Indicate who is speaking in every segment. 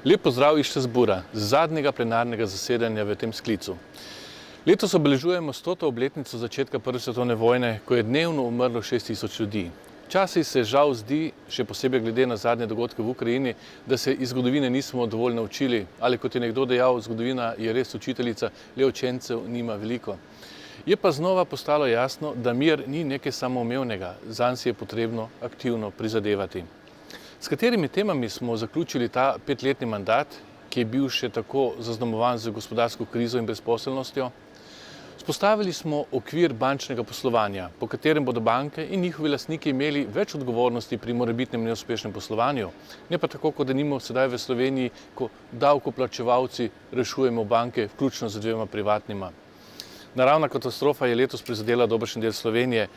Speaker 1: Lep pozdrav iz Strasbourga, zadnjega plenarnega zasedanja v tem sklicu. Letos obeležujemo 100. obletnico začetka Prve svetovne vojne, ko je dnevno umrlo 6000 ljudi. Včasih se žal zdi, še posebej glede na zadnje dogodke v Ukrajini, da se iz zgodovine nismo dovolj naučili, ali kot je nekdo dejal, zgodovina je res učiteljica, le učencev nima veliko. Je pa znova postalo jasno, da mir ni nekaj samoumevnega, zanj si je potrebno aktivno prizadevati. S katerimi temami smo zaključili ta 5-letni mandat, ki je bil še tako zaznamovan z gospodarsko krizo in brezposelnostjo? Vzpostavili smo okvir bančnega poslovanja, po katerem bodo banke in njihovi lastniki imeli več odgovornosti pri morebitnem neuspešnem poslovanju, ne pa tako, kot denimo sedaj v Sloveniji, ko davkoplačevalci rešujemo banke, vključno z 2 privatnima. Naravna katastrofa je letos prizadela dobršen del Slovenije.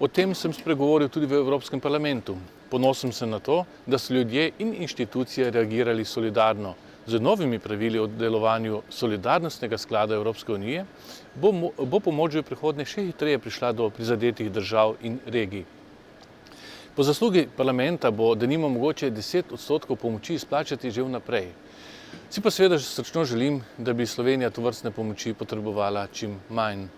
Speaker 1: O tem sem spregovoril tudi v Evropskem parlamentu. Ponosen sem na to, da so ljudje in inštitucije reagirali solidarno. Z novimi pravili o delovanju solidarnostnega sklada Evropske unije bo pomoč v prihodnje še hitreje prišla do prizadetih držav in regij. Po zaslugi parlamenta bo denimo mogoče 10% pomoči izplačati že vnaprej. Si pa seveda srčno želim, da bi Slovenija tovrstne pomoči potrebovala čim manj.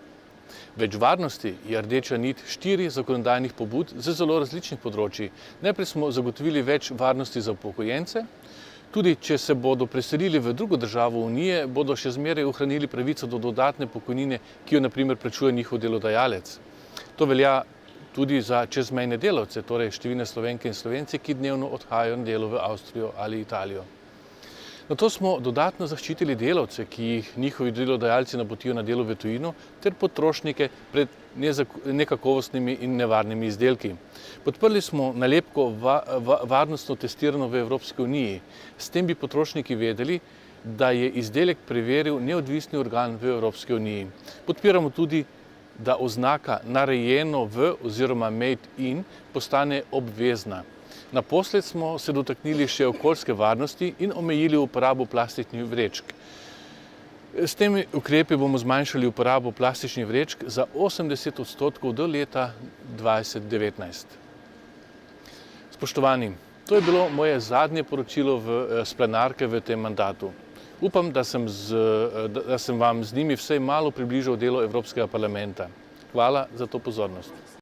Speaker 1: Več varnosti je rdeča nit 4 zakonodajnih pobud z zelo različnih področij. Najprej smo zagotovili več varnosti za upokojence. Tudi če se bodo preselili v drugo državo Unije, bodo še zmeraj ohranili pravico do dodatne pokojnine, ki jo na primer plačuje njihov delodajalec. To velja tudi za čezmejne delavce, torej številne Slovenke in Slovenci, ki dnevno odhajajo na delo v Avstrijo ali Italijo. Nato smo dodatno zaščitili delavce, ki jih njihovi delodajalci napotijo na delo v tujino, ter potrošnike pred nekakovostnimi in nevarnimi izdelki. Podprli smo nalepko varnostno testirano v Evropski uniji. S tem bi potrošniki vedeli, da je izdelek preveril neodvisni organ v Evropski uniji. Podpiramo tudi, da oznaka narejeno v oziroma made in postane obvezna. Naposled smo se dotaknili še okoljske varnosti in omejili uporabo plastičnih vrečk. S temi ukrepi bomo zmanjšali uporabo plastičnih vrečk za 80% do leta 2019. Spoštovani, to je bilo moje zadnje poročilo s plenarke v tem mandatu. Upam, da sem vam z njimi vsaj malo približal delo Evropskega parlamenta. Hvala za to pozornost.